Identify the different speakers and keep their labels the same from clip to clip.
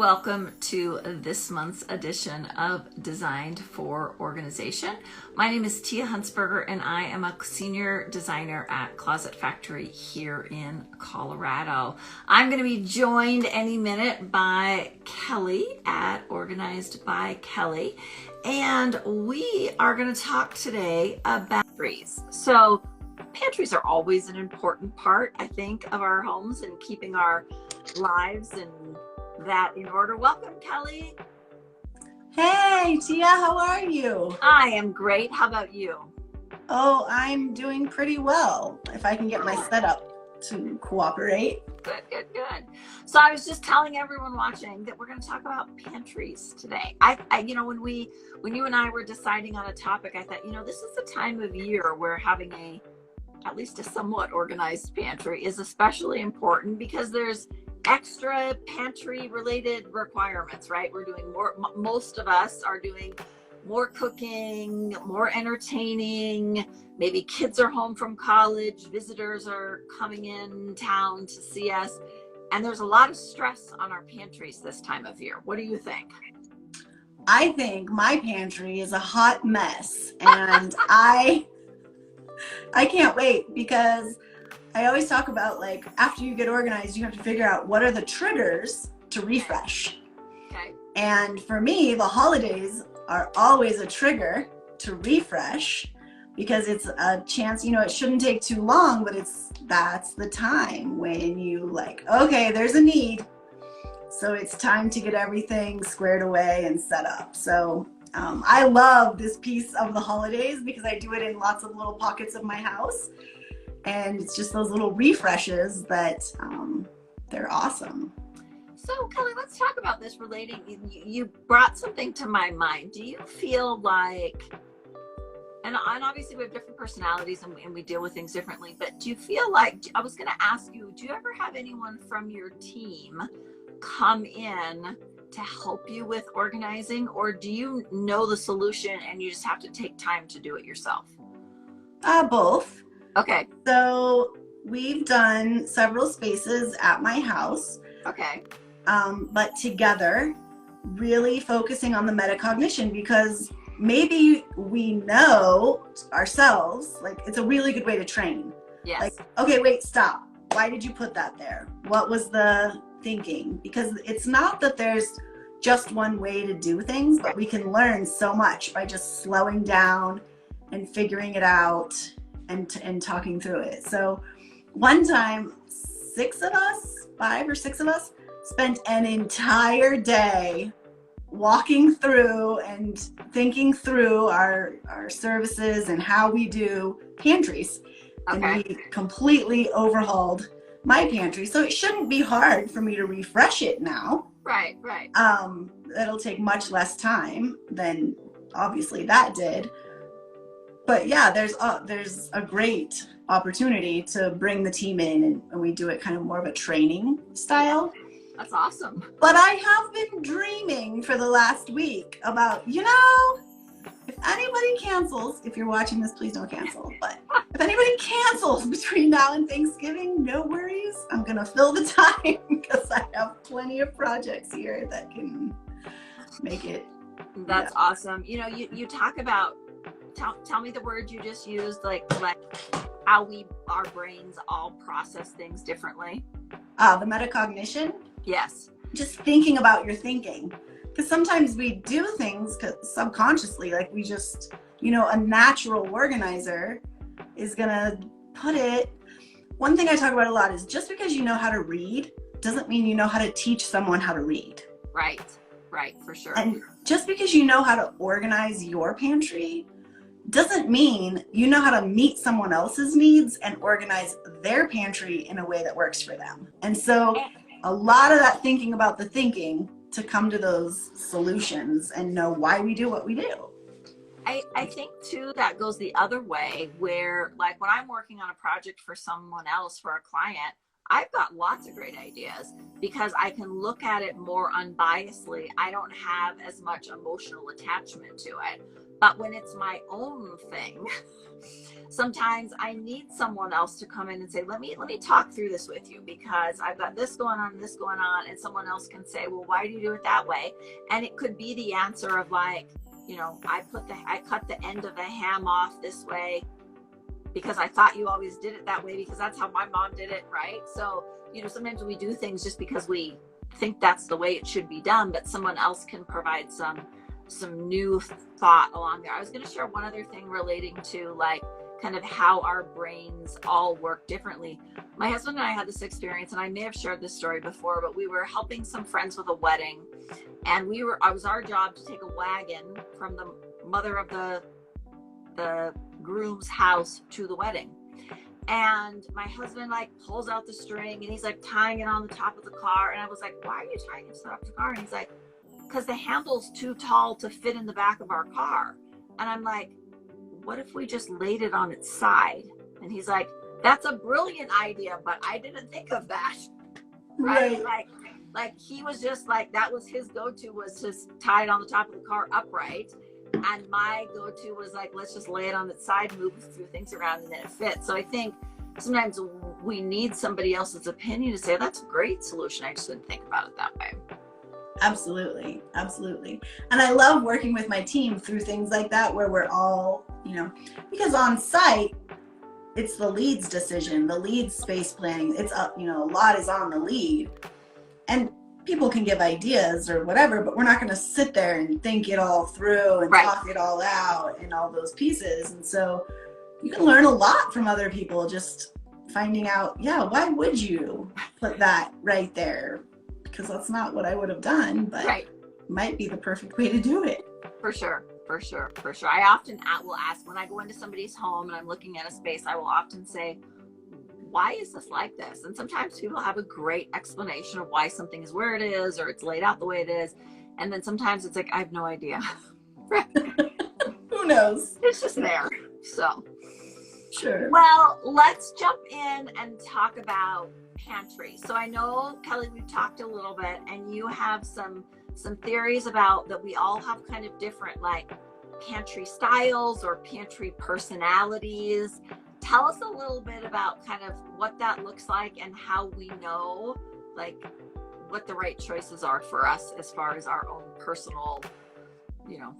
Speaker 1: welcome to this month's edition of Designed for Organization. My name is Tia Hunsperger and I am a senior designer at Closet Factory here in Colorado. I'm going to be joined any minute by Keli at Organized by Keli, and we are going to talk today about pantries. So pantries are always an important part, I think, of our homes and keeping our lives and that in order. Welcome, Keli.
Speaker 2: Hey, Tia, how are you?
Speaker 1: I am great. How about you?
Speaker 2: Oh, I'm doing pretty well, if I can get my setup to cooperate.
Speaker 1: Good. So I was just telling everyone watching that we're going to talk about pantries today. I when you and I were deciding on a topic, I thought, this is the time of year where having at least a somewhat organized pantry is especially important because there's extra pantry related requirements, right? We're doing more, most of us are doing more cooking, more entertaining. Maybe kids are home from college, visitors are coming in town to see us, and there's a lot of stress on our pantries this time of year. What do you think?
Speaker 2: I think my pantry is a hot mess, and I can't wait because I always talk about, like, after you get organized, you have to figure out what are the triggers to refresh.
Speaker 1: Okay.
Speaker 2: And for me, the holidays are always a trigger to refresh because it's a chance, it shouldn't take too long, but that's the time when you okay, there's a need. So it's time to get everything squared away and set up. So I love this piece of the holidays because I do it in lots of little pockets of my house. And it's just those little refreshes that they're awesome.
Speaker 1: So Keli, let's talk about this relating. You brought something to my mind. Do you feel like, and obviously we have different personalities and we deal with things differently, but do you feel like, I was going to ask you, do you ever have anyone from your team come in to help you with organizing, or do you know the solution and you just have to take time to do it yourself?
Speaker 2: Both.
Speaker 1: Okay.
Speaker 2: So we've done several spaces at my house.
Speaker 1: Okay.
Speaker 2: But together, really focusing on the metacognition, because maybe we know ourselves, it's a really good way to train.
Speaker 1: Yes.
Speaker 2: Okay, wait, stop. Why did you put that there? What was the thinking? Because it's not that there's just one way to do things, but we can learn so much by just slowing down and figuring it out and talking through it. So one time, 5 or 6 of us spent an entire day walking through and thinking through our services and how we do pantries. Okay. And we completely overhauled my pantry. So it shouldn't be hard for me to refresh it now.
Speaker 1: Right.
Speaker 2: It'll take much less time than obviously that did. But yeah, there's a great opportunity to bring the team in, and we do it kind of more of a training style.
Speaker 1: That's awesome.
Speaker 2: But I have been dreaming for the last week about, if anybody cancels, if you're watching this, please don't cancel. But if anybody cancels between now and Thanksgiving, no worries. I'm going to fill the time because I have plenty of projects here that can make it.
Speaker 1: That's awesome. You talk about, tell me the word you just used, like how our brains all process things differently.
Speaker 2: The metacognition?
Speaker 1: Yes.
Speaker 2: Just thinking about your thinking. Because sometimes we do things subconsciously, we just, a natural organizer is going to put it. One thing I talk about a lot is just because you know how to read doesn't mean you know how to teach someone how to read.
Speaker 1: Right, for sure.
Speaker 2: And just because you know how to organize your pantry doesn't mean you know how to meet someone else's needs and organize their pantry in a way that works for them. And so a lot of that thinking about the thinking to come to those solutions and know why we do what we do.
Speaker 1: I think too that goes the other way, where when I'm working on a project for someone else, for a client, I've got lots of great ideas because I can look at it more unbiasedly. I don't have as much emotional attachment to it. But when it's my own thing, sometimes I need someone else to come in and say, let me talk through this with you, because I've got this going on, and someone else can say, well, why do you do it that way? And it could be the answer of like, you know, I cut the end of the ham off this way because I thought you always did it that way because that's how my mom did it, right? So, you know, sometimes we do things just because we think that's the way it should be done, but someone else can provide some new thought along there. I was going to share one other thing relating to like kind of how our brains all work differently. My husband and I had this experience, and I may have shared this story before, but we were helping some friends with a wedding, and it was our job to take a wagon from the mother of the groom's house to the wedding. And my husband like pulls out the string and he's like tying it on the top of the car. And I was like, why are you tying it to the top of the car? And he's like, because the handle's too tall to fit in the back of our car. And I'm like, what if we just laid it on its side? And he's like, that's a brilliant idea, but I didn't think of that. Right? Like he was just like, that was his go-to, was just tie it on the top of the car upright. And my go-to was like, let's just lay it on its side, move a few things around, and then it fits. So I think sometimes we need somebody else's opinion to say, that's a great solution. I just didn't think about it that way.
Speaker 2: Absolutely. Absolutely. And I love working with my team through things like that, where we're all, you know, because on site, it's the lead's decision, the lead's space planning. It's up, you know, a lot is on the lead. And people can give ideas or whatever, but we're not going to sit there and think it all through and talk it all out and all those pieces. And so you can learn a lot from other people, just finding out, yeah, why would you put that right there? Because that's not what I would have done, but it might be the perfect way to do it.
Speaker 1: For sure. I often will ask, when I go into somebody's home and I'm looking at a space, I will often say, why is this like this? And sometimes people have a great explanation of why something is where it is, or it's laid out the way it is. And then sometimes it's like, I have no idea.
Speaker 2: Who knows?
Speaker 1: It's just there. So,
Speaker 2: sure.
Speaker 1: Well, let's jump in and talk about Pantry. So I know, Kelly, we've talked a little bit, and you have some theories about that we all have kind of different like pantry styles or pantry personalities. Tell us a little bit about kind of what that looks like and how we know like what the right choices are for us as far as our own personal, you know,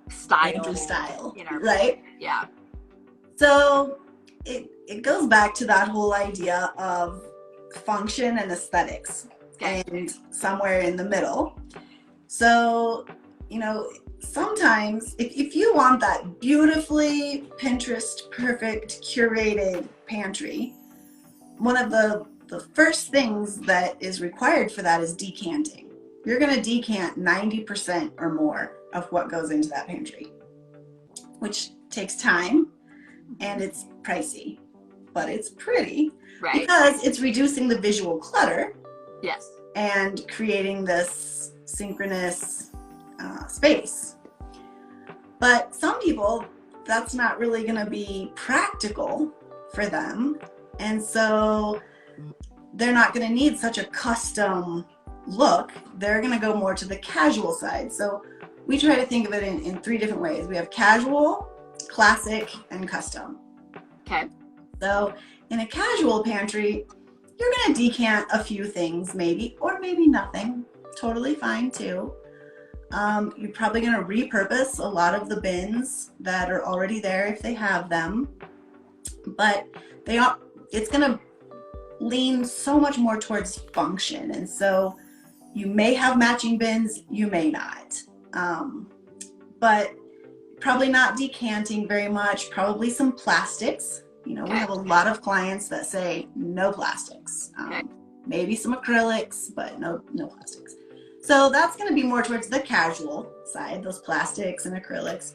Speaker 1: style, you know,
Speaker 2: right?
Speaker 1: Yeah.
Speaker 2: So it goes back to that whole idea of function and aesthetics, and somewhere in the middle. So, you know, sometimes if you want that beautifully Pinterest perfect curated pantry, one of the first things that is required for that is decanting. You're going to decant 90% or more of what goes into that pantry, which takes time and it's pricey, but it's pretty, because it's reducing the visual clutter.
Speaker 1: Yes.
Speaker 2: And creating this synchronous space. But some people, that's not really going to be practical for them. And so they're not going to need such a custom look. They're going to go more to the casual side. So we try to think of it in 3 different ways. We have casual, classic, and custom.
Speaker 1: Okay.
Speaker 2: So in a casual pantry, you're going to decant a few things maybe, or maybe nothing. Totally fine too. You're probably going to repurpose a lot of the bins that are already there if they have them, but it's going to lean so much more towards function. And so you may have matching bins, you may not, but probably not decanting very much, probably some plastics. You know, we have a lot of clients that say no plastics, maybe some acrylics, but no plastics. So that's going to be more towards the casual side, those plastics and acrylics.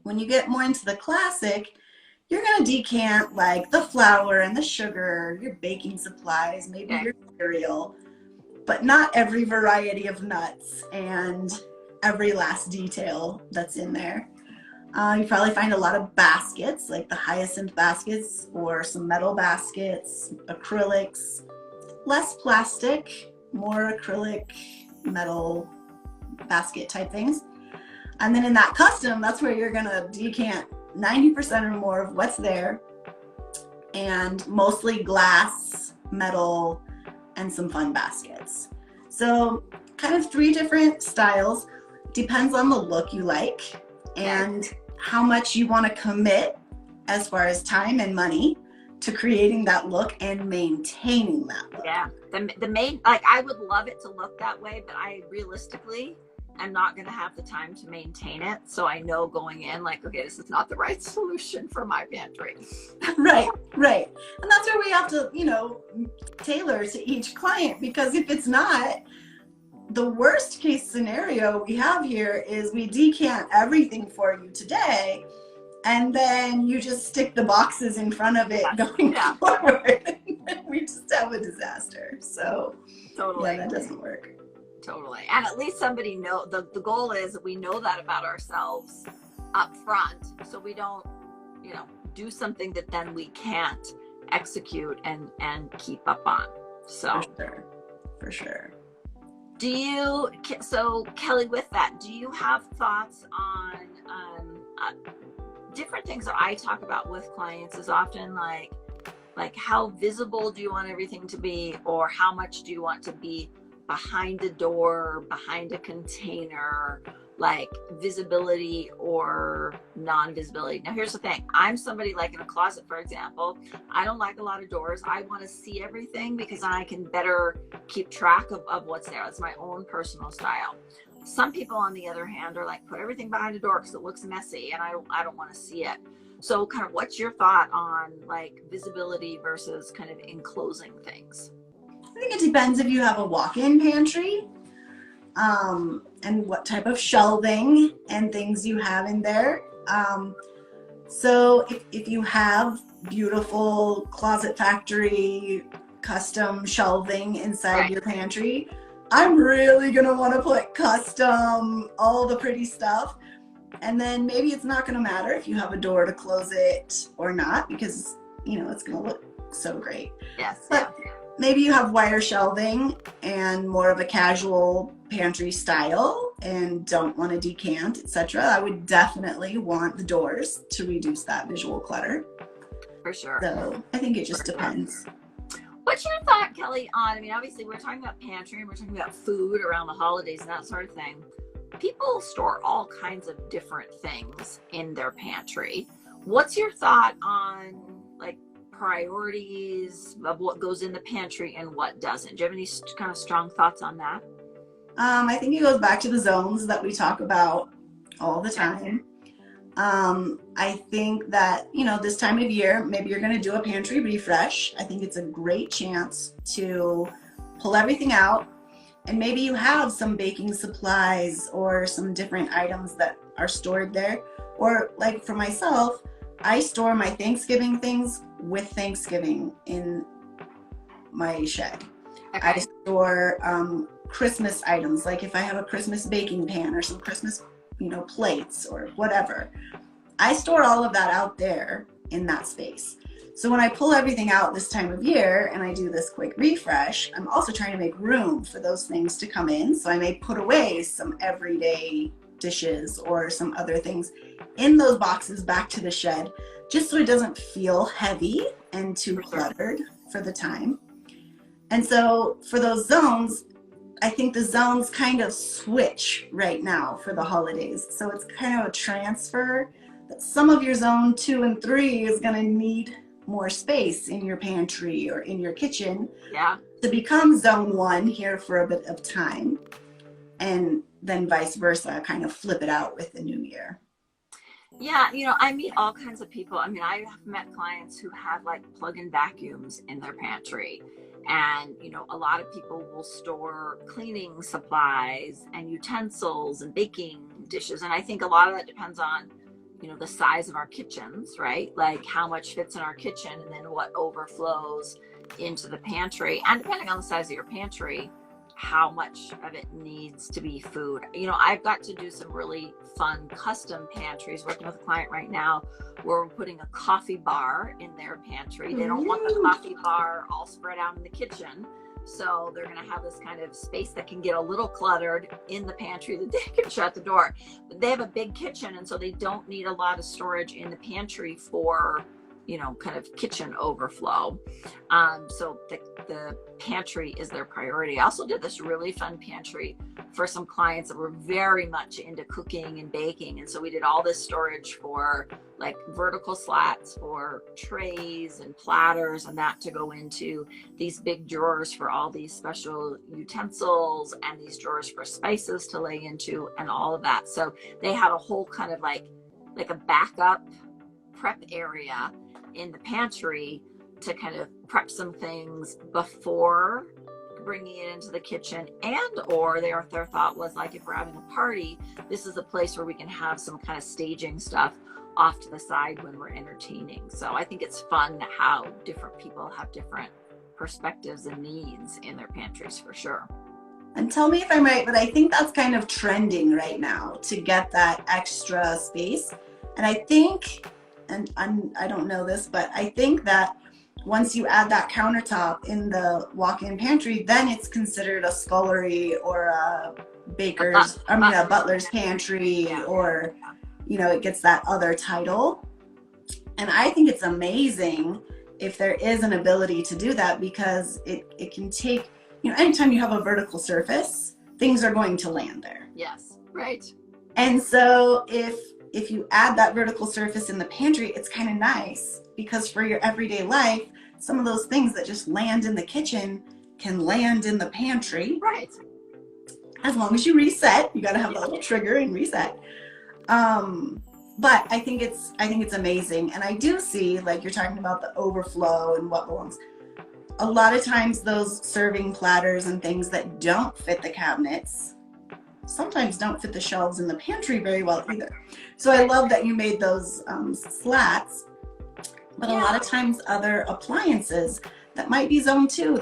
Speaker 2: When you get more into the classic, you're going to decant like the flour and the sugar, your baking supplies, maybe your cereal, but not every variety of nuts and every last detail that's in there. You probably find a lot of baskets, like the hyacinth baskets or some metal baskets, acrylics, less plastic, more acrylic, metal basket type things. And then in that custom, that's where you're gonna decant 90% or more of what's there, and mostly glass, metal, and some fun baskets. So kind of 3 different styles. Depends on the look you like and how much you want to commit as far as time and money to creating that look and maintaining that look.
Speaker 1: Yeah, the main, like, I would love it to look that way, but I realistically am not going to have the time to maintain it. So I know going in, like, okay, this is not the right solution for my pantry.
Speaker 2: Right. And that's where we have to, you know, tailor to each client, because if it's not, the worst case scenario we have here is we decant everything for you today, and then you just stick the boxes in front of it going forward. We just have a disaster. So
Speaker 1: totally,
Speaker 2: yeah, that doesn't work.
Speaker 1: Totally. And at least somebody know, the goal is that we know that about ourselves up front, so we don't, you know, do something that then we can't execute and keep up on. So
Speaker 2: for sure.
Speaker 1: So Kelly, with that, do you have thoughts on different things that I talk about with clients is often like how visible do you want everything to be, or how much do you want to be behind a door, behind a container, like visibility or non-visibility. Now here's the thing, I'm somebody, like in a closet, for example, I don't like a lot of doors. I want to see everything because I can better keep track of what's there. It's my own personal style. Some people, on the other hand, are like, put everything behind a door because it looks messy and I don't want to see it. So kind of what's your thought on like visibility versus kind of enclosing things?
Speaker 2: I think it depends if you have a walk-in pantry, and what type of shelving and things you have in there. So if you have beautiful Closet Factory custom shelving inside your pantry, I'm really gonna want to put custom, all the pretty stuff. And then maybe it's not gonna matter if you have a door to close it or not, because you know it's gonna look so great.
Speaker 1: Yes.
Speaker 2: But maybe you have wire shelving and more of a casual pantry style and don't want to decant, etc. I would definitely want the doors to reduce that visual clutter.
Speaker 1: For sure.
Speaker 2: So I think it just depends.
Speaker 1: What's your thought, Kelly, on, I mean, obviously we're talking about pantry and we're talking about food around the holidays and that sort of thing. People store all kinds of different things in their pantry. What's your thought on like priorities of what goes in the pantry and what doesn't? Do you have any kind of strong thoughts on that?
Speaker 2: I think it goes back to the zones that we talk about all the time. I think that, you know, this time of year, maybe you're going to do a pantry refresh. I think it's a great chance to pull everything out, and maybe you have some baking supplies or some different items that are stored there. Or like for myself, I store my Thanksgiving things with Thanksgiving in my shed. Okay. I store Christmas items, like if I have a Christmas baking pan or some Christmas, you know, plates or whatever. I store all of that out there in that space. So when I pull everything out this time of year and I do this quick refresh, I'm also trying to make room for those things to come in. So I may put away some everyday dishes or some other things in those boxes back to the shed, just so it doesn't feel heavy and too cluttered for the time. And so for those zones, I think the zones kind of switch right now for the holidays. So it's kind of a transfer that some of your zone 2 and 3 is going to need more space in your pantry or in your kitchen to become zone 1 here for a bit of time. And then vice versa, kind of flip it out with the new year.
Speaker 1: Yeah, you know, I meet all kinds of people. I mean, I have met clients who have like plug-in vacuums in their pantry. And, you know, a lot of people will store cleaning supplies and utensils and baking dishes. And I think a lot of that depends on, you know, the size of our kitchens, right? Like how much fits in our kitchen and then what overflows into the pantry. And depending on the size of your pantry, how much of it needs to be food. You know, I've got to do some really fun custom pantries, working with a client right now where we're putting a coffee bar in their pantry. They don't want the coffee bar all spread out in the kitchen. So they're going to have this kind of space that can get a little cluttered in the pantry that they can shut the door. But they have a big kitchen, and so they don't need a lot of storage in the pantry for, you know, kind of kitchen overflow. So the pantry is their priority. I also did this really fun pantry for some clients that were very much into cooking and baking. And so we did all this storage for like vertical slats for trays and platters, and that to go into these big drawers for all these special utensils, and these drawers for spices to lay into, and all of that. So they had a whole kind of like a backup prep area in the pantry to kind of prep some things before bringing it into the kitchen, and or their thought was like, if we're having a party, this is a place where we can have some kind of staging stuff off to the side when we're entertaining. So I think it's fun how different people have different perspectives and needs in their pantries, for sure.
Speaker 2: And tell me if I'm right, but I think that's kind of trending right now to get that extra space. And I think, and I don't know this, but I think that once you add that countertop in the walk-in pantry, then it's considered a scullery or a butler's pantry, or, you know, it gets that other title. And I think it's amazing if there is an ability to do that, because it can take, you know, anytime you have a vertical surface, things are going to land there.
Speaker 1: Yes, right.
Speaker 2: And so if you add that vertical surface in the pantry, it's kind of nice, because for your everyday life, some of those things that just land in the kitchen can land in the pantry.
Speaker 1: Right.
Speaker 2: As long as you reset, you got to have a little trigger and reset. But I think it's amazing. And I do see, like you're talking about the overflow and what belongs. A lot of times those serving platters and things that don't fit the cabinets sometimes don't fit the shelves in the pantry very well either. So I love that you made those slats. But a lot of times other appliances that might be zone 2,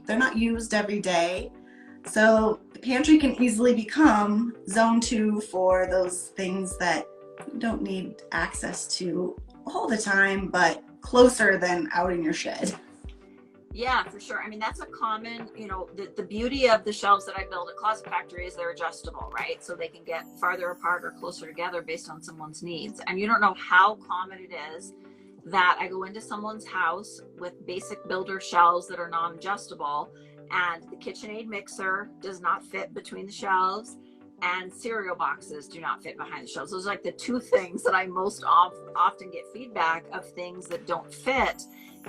Speaker 2: they're not used every day. So the pantry can easily become zone 2 for those things that you don't need access to all the time, but closer than out in your shed.
Speaker 1: Yeah, for sure. I mean, that's a common, you know, the beauty of the shelves that I build at Closet Factory is they're adjustable, right? So they can get farther apart or closer together based on someone's needs. And you don't know how common it is that I go into someone's house with basic builder shelves that are non-adjustable, and the KitchenAid mixer does not fit between the shelves, and cereal boxes do not fit behind the shelves. Those are like the two things that I most often get feedback of, things that don't fit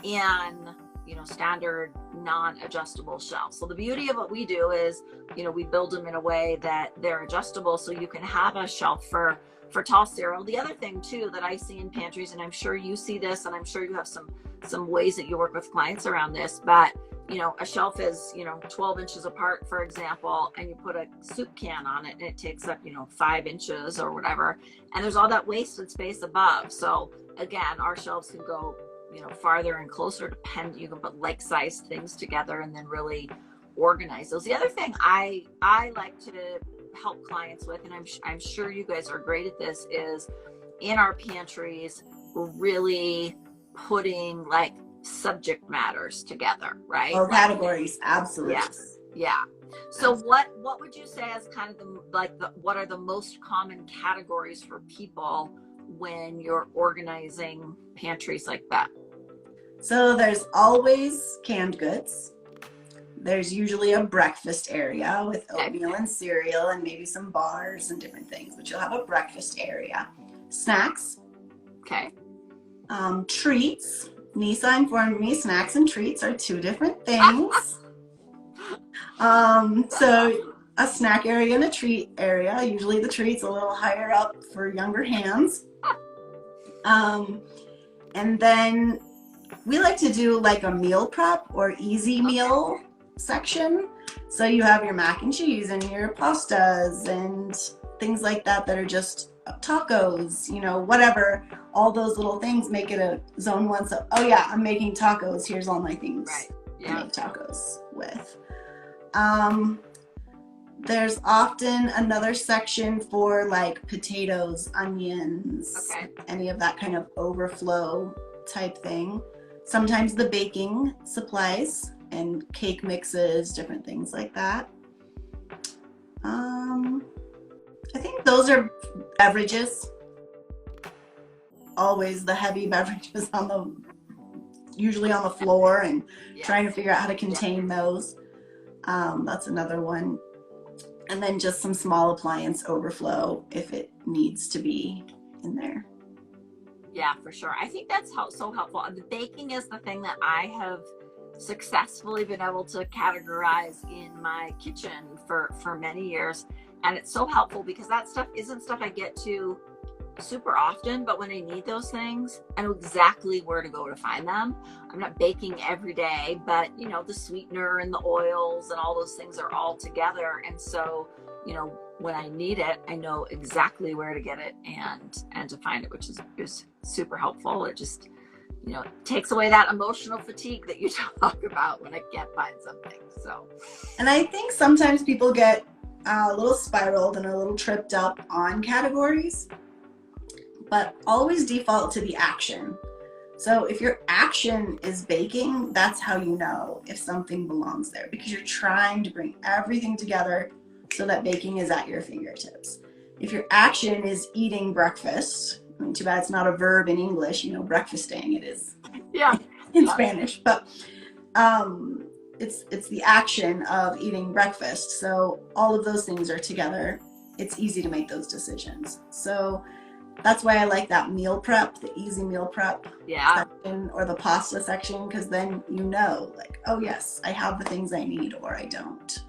Speaker 1: in, you know, standard non-adjustable shelves. So the beauty of what we do is, you know, we build them in a way that they're adjustable, so you can have a shelf for tall cereal. The other thing too that I see in pantries, and I'm sure you see this, and I'm sure you have some ways that you work with clients around this, but you know, a shelf is, you know, 12 inches apart, for example, and you put a soup can on it and it takes up, you know, 5 inches or whatever, and there's all that wasted space above. So again, our shelves can go, you know, farther and closer, you can put like-sized things together and then really organize those. The other thing I like to help clients with, and I'm sure you guys are great at this, is in our pantries, really putting like subject matters together, right?
Speaker 2: Or categories, absolutely.
Speaker 1: Yes, yeah. So what would you say as kind of what are the most common categories for people when you're organizing pantries like that?
Speaker 2: So there's always canned goods. There's usually a breakfast area with oatmeal and cereal and maybe some bars and different things, but you'll have a breakfast area. Snacks.
Speaker 1: Okay.
Speaker 2: Treats. Nisa informed me snacks and treats are two different things. So a snack area and a treat area. Usually the treats a little higher up for younger hands. And then we like to do like a meal prep or easy meal section. So you have your mac and cheese and your pastas and things like that are just tacos, you know, whatever. All those little things make it a zone 1. So, oh yeah, I'm making tacos. Here's all my things to make tacos with. There's often another section for like potatoes, onions, any of that kind of overflow type thing. Sometimes the baking supplies and cake mixes, different things like that. I think those are beverages. Always the heavy beverages usually on the floor, and trying to figure out how to contain those. That's another one. And then just some small appliance overflow if it needs to be in there.
Speaker 1: Yeah, for sure. I think that's so helpful. The baking is the thing that I have successfully been able to categorize in my kitchen for many years. And it's so helpful because that stuff isn't stuff I get to super often, but when I need those things, I know exactly where to go to find them. I'm not baking every day, but you know, the sweetener and the oils and all those things are all together. And so, you know, when I need it, I know exactly where to get it and to find it, which is super helpful. It just, you know, takes away that emotional fatigue that you talk about when I can't find something. So,
Speaker 2: and I think sometimes people get a little spiraled and a little tripped up on categories, but always default to the action. So if your action is baking, that's how you know if something belongs there, because you're trying to bring everything together so that baking is at your fingertips. If your action is eating breakfast, I mean, too bad it's not a verb in English, you know, breakfasting, it is in Spanish, but it's the action of eating breakfast. So all of those things are together. It's easy to make those decisions. So that's why I like that meal prep, the easy meal prep section or the pasta section, because then you know, like, oh yes, I have the things I need or I don't.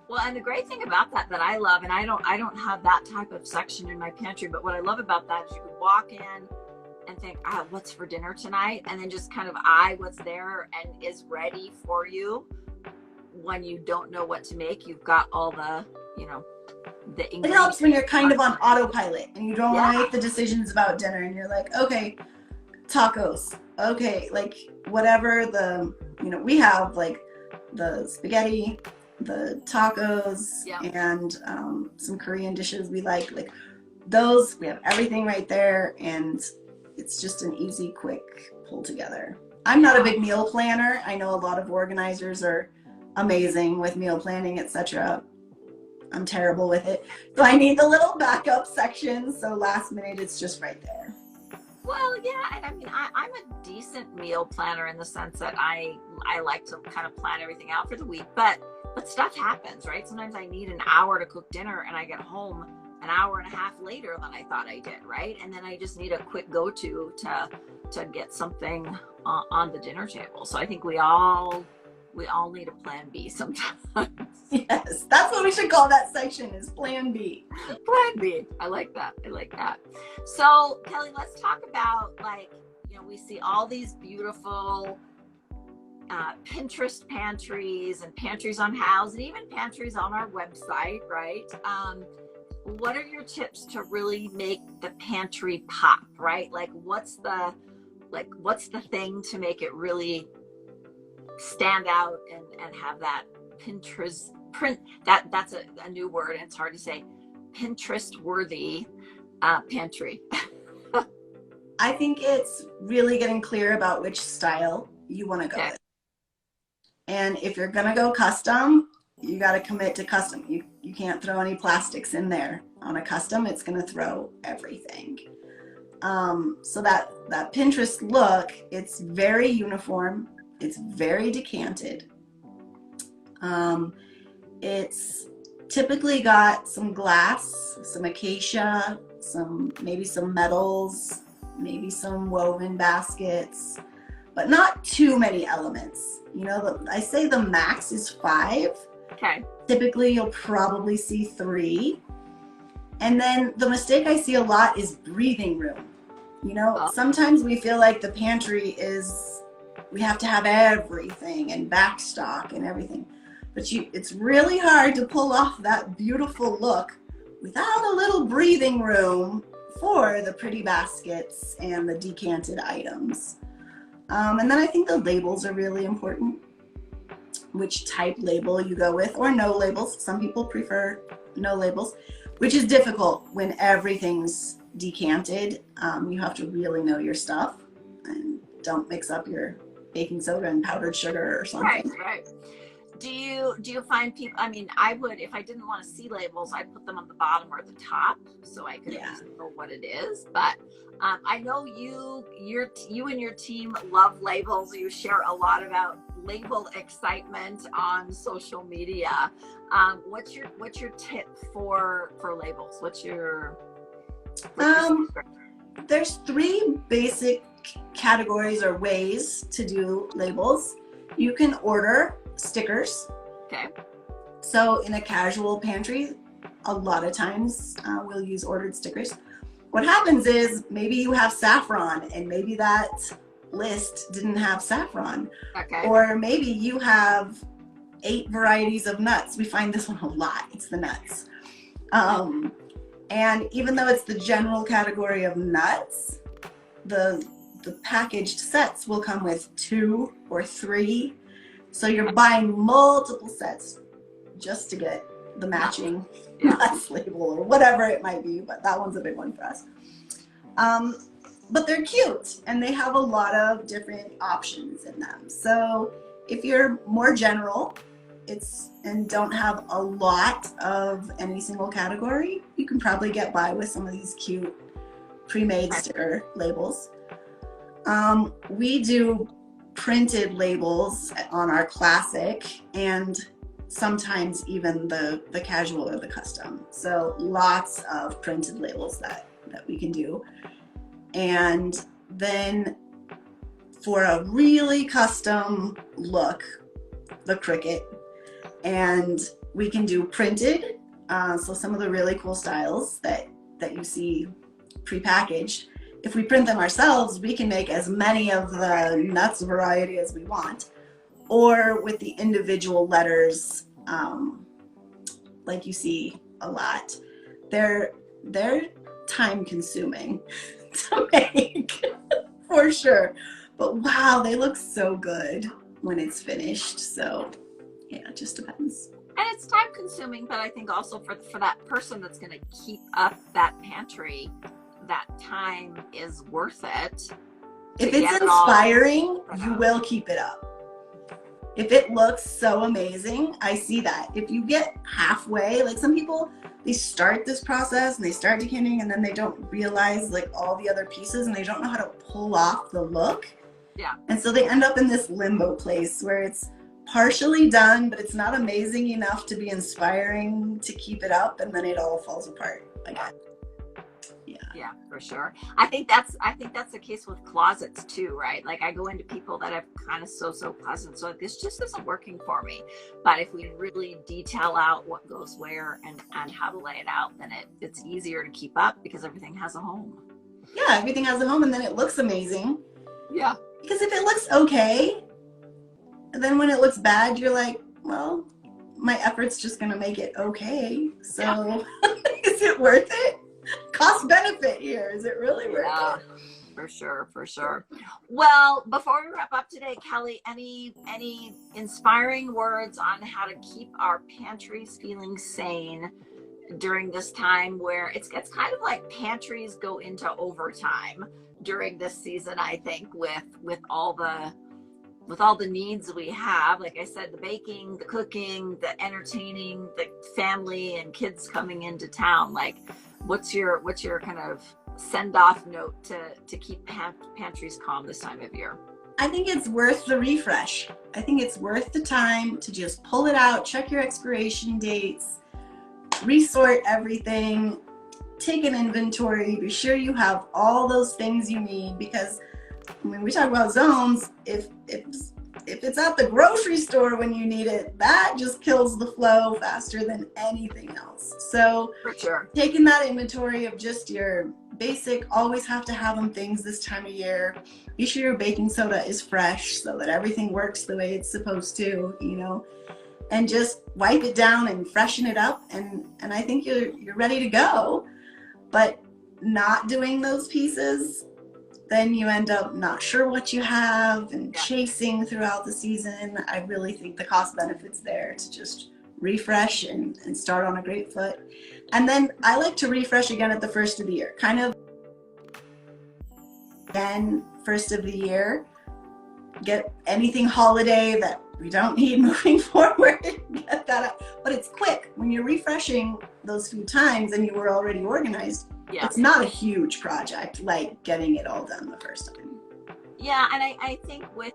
Speaker 1: Well, and the great thing about that I love, and I don't have that type of section in my pantry, but what I love about that is you can walk in and think, what's for dinner tonight? And then just kind of eye what's there and is ready for you. When you don't know what to make, you've got all the, you know, the ingredients. It
Speaker 2: helps when you're kind of on autopilot and you don't want to make the decisions about dinner, and you're like, okay, tacos, okay, like whatever you know, we have like the spaghetti, the tacos, and some Korean dishes we like those. We have everything right there, and it's just an easy, quick pull together. I'm not a big meal planner. I know a lot of organizers are amazing with meal planning, etc. I'm terrible with it. So I need the little backup section, so last minute it's just right there.
Speaker 1: Well, yeah, and I mean, I'm a decent meal planner in the sense that I like to kind of plan everything out for the week, but stuff happens, right? Sometimes I need an hour to cook dinner and I get home an hour and a half later than I thought I did, right? And then I just need a quick go-to to get something on the dinner table. So I think we all need a plan B sometimes.
Speaker 2: Yes, that's what we should call that section, is plan B.
Speaker 1: Plan B. I like that. So Kelly, let's talk about, like, you know, we see all these beautiful Pinterest pantries and pantries on House and even pantries on our website, right? What are your tips to really make the pantry pop, right? Like what's the thing to make it really stand out and have that Pinterest print, that's a new word and it's hard to say, Pinterest worthy pantry?
Speaker 2: I think it's really getting clear about which style you want to go with. And if you're going to go custom, you got to commit to custom. You can't throw any plastics in there. On a custom, it's going to throw everything. So that Pinterest look, it's very uniform. It's very decanted. It's typically got some glass, some acacia, maybe some metals, maybe some woven baskets, but not too many elements. You know, I say the max is 5.
Speaker 1: Okay.
Speaker 2: Typically, you'll probably see 3. And then the mistake I see a lot is breathing room. You know, sometimes we feel like the pantry we have to have everything and backstock and everything. But it's really hard to pull off that beautiful look without a little breathing room for the pretty baskets and the decanted items. And then I think the labels are really important. Which type label you go with, or no labels. Some people prefer no labels, which is difficult when everything's decanted. You have to really know your stuff and don't mix up your baking soda and powdered sugar or something.
Speaker 1: Right. Do you find people, I mean, I would, if I didn't want to see labels, I'd put them on the bottom or the top so I could know what it is. But I know you and your team love labels. You share a lot about label excitement on social media. What's your tip for labels? What's your
Speaker 2: there's 3 basic categories or ways to do labels. You can order stickers.
Speaker 1: Okay.
Speaker 2: So in a casual pantry, a lot of times we'll use ordered stickers. What happens is maybe you have saffron and maybe that list didn't have saffron.
Speaker 1: Okay.
Speaker 2: Or maybe you have 8 varieties of nuts. We find this one a lot. It's the nuts. And even though it's the general category of nuts, the packaged sets will come with 2 or 3. So you're buying multiple sets just to get the matching nuts label or whatever it might be, but that one's a big one for us. But they're cute and they have a lot of different options in them. So if you're more general, and don't have a lot of any single category, you can probably get by with some of these cute pre-made sticker labels. We do printed labels on our classic and sometimes even the casual or the custom. So lots of printed labels that we can do. And then for a really custom look, the Cricut. And we can do printed, so some of the really cool styles that you see prepackaged. If we print them ourselves, we can make as many of the nuts variety as we want, or with the individual letters, like you see a lot. They're time consuming to make, for sure. But wow, they look so good when it's finished. So yeah, it just depends.
Speaker 1: And it's time consuming, but I think also for that person that's going to keep up that pantry, that time is worth it.
Speaker 2: If it's inspiring, you will keep it up. If it looks so amazing, I see that. If you get halfway, like some people, they start this process and they start decanting and then they don't realize like all the other pieces and they don't know how to pull off the look.
Speaker 1: Yeah.
Speaker 2: And so they end up in this limbo place where it's partially done, but it's not amazing enough to be inspiring to keep it up, and then it all falls apart again.
Speaker 1: Yeah, for sure. I think that's the case with closets too, right? Like I go into people that have kind of so closets, so this just isn't working for me. But if we really detail out what goes where and how to lay it out, then it's easier to keep up because everything has a home.
Speaker 2: Yeah, everything has a home, and then it looks amazing.
Speaker 1: Yeah.
Speaker 2: Because if it looks okay, and then when it looks bad, you're like, well, my effort's just gonna make it okay. So is it worth it? Cost benefit here. Is it really worth it?
Speaker 1: For sure. Well, before we wrap up today, Kelly, any inspiring words on how to keep our pantries feeling sane during this time where it's kind of like pantries go into overtime during this season, I think, with all the needs we have, like I said, the baking, the cooking, the entertaining, the family and kids coming into town. Like, what's your kind of send off note to keep pantries calm this time of year?
Speaker 2: I think it's worth the refresh. I think it's worth the time to just pull it out, check your expiration dates, resort everything, take an inventory, be sure you have all those things you need, because when we talk about zones, if it's at the grocery store when you need it, that just kills the flow faster than anything else. So
Speaker 1: for sure,
Speaker 2: taking that inventory of just your basic, always have to have them things this time of year. Be sure your baking soda is fresh so that everything works the way it's supposed to, and just wipe it down and freshen it up. And I think you're ready to go. But not doing those pieces, then you end up not sure what you have and chasing throughout the season. I really think the cost benefit's there to just refresh and start on a great foot. And then I like to refresh again at the first of the year, kind of then first of the year, get anything holiday that we don't need moving forward, get that up. But it's quick. When you're refreshing those few times and you were already organized, it's not a huge project like getting it all done the first time.
Speaker 1: Yeah, and I think with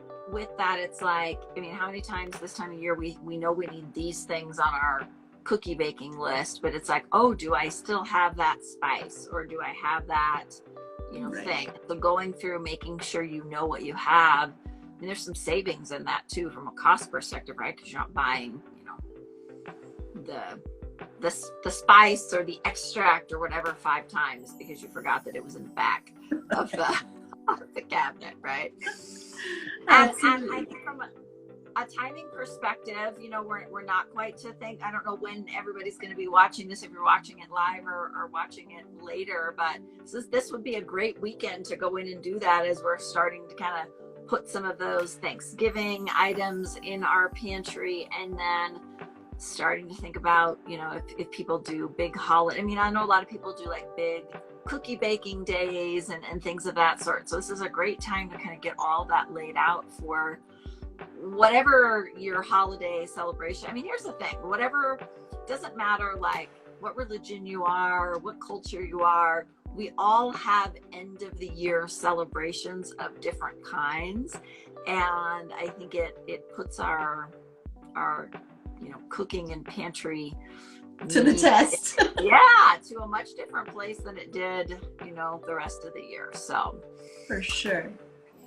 Speaker 1: that, it's like, I mean, how many times this time of year we know we need these things on our cookie baking list, but it's like, oh, do I still have that spice, or do I have that, thing? So going through, making sure you know what you have. I mean, there's some savings in that too from a cost perspective, right? Because you're not buying, the spice or the extract or whatever 5 times because you forgot that it was in the back of the cabinet, right? And I think from a timing perspective, we're not quite to think. I don't know when everybody's going to be watching this, if you're watching it live or watching it later, but this would be a great weekend to go in and do that as we're starting to kind of put some of those Thanksgiving items in our pantry, and then starting to think about, if people do big holiday. I mean, I know a lot of people do like big cookie baking days and things of that sort. So this is a great time to kind of get all that laid out for whatever your holiday celebration. I mean, here's the thing, whatever, doesn't matter like what religion you are, what culture you are, we all have end of the year celebrations of different kinds. And I think it puts our cooking and pantry
Speaker 2: to the test.
Speaker 1: To a much different place than it did, the rest of the year. So
Speaker 2: for sure.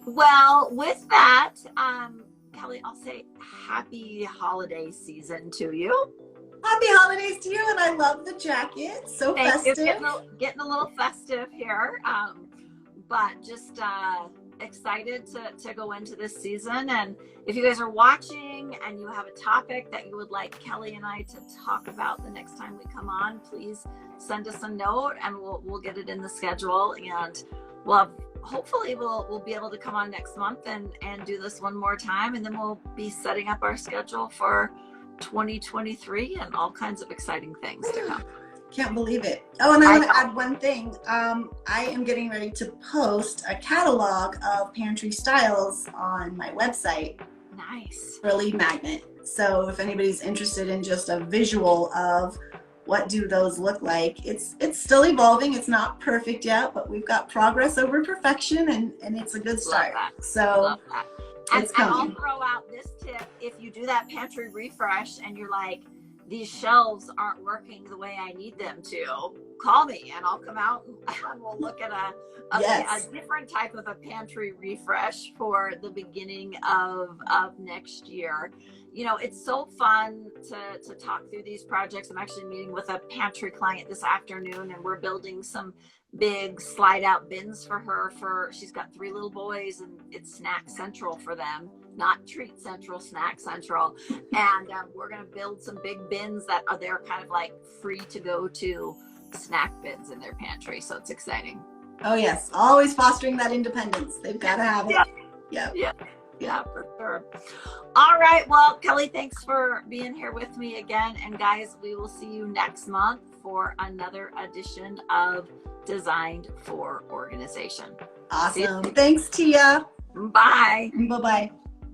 Speaker 1: Well, with that, Kelly, I'll say happy holiday season to you.
Speaker 2: Happy holidays to you, and I love the jacket. So festive.
Speaker 1: Getting a little festive here, but just excited to go into this season. And if you guys are watching and you have a topic that you would like Kelly and I to talk about the next time we come on, please send us a note and we'll get it in the schedule, and hopefully we'll be able to come on next month and do this one more time, and then we'll be setting up our schedule for 2023 and all kinds of exciting things to come.
Speaker 2: Can't believe it. Oh, and I want to add one thing. I am getting ready to post a catalog of pantry styles on my website.
Speaker 1: Nice.
Speaker 2: For a lead magnet. So if anybody's interested in just a visual of what do those look like, it's still evolving. It's not perfect yet, but we've got progress over perfection, and it's a good start. So it's coming.
Speaker 1: And I'll throw out this tip. If you do that pantry refresh and you're like, these shelves aren't working the way I need them to, call me and I'll come out and we'll look at a different type of a pantry refresh for the beginning of next year. It's so fun to talk through these projects. I'm actually meeting with a pantry client this afternoon, and we're building some big slide out bins for her. She's got 3 little boys, and it's snack central for them, not treat central, snack central. And we're going to build some big bins that are there, kind of like free to go to snack bins in their pantry. So it's exciting.
Speaker 2: Oh yes, always fostering that independence. They've got to have it.
Speaker 1: Yeah, for sure. All right. Well, Kelly, thanks for being here with me again. And guys, we will see you next month for another edition of Designed for Organization.
Speaker 2: Awesome. Thanks, Tia.
Speaker 1: Bye.
Speaker 2: Bye-bye.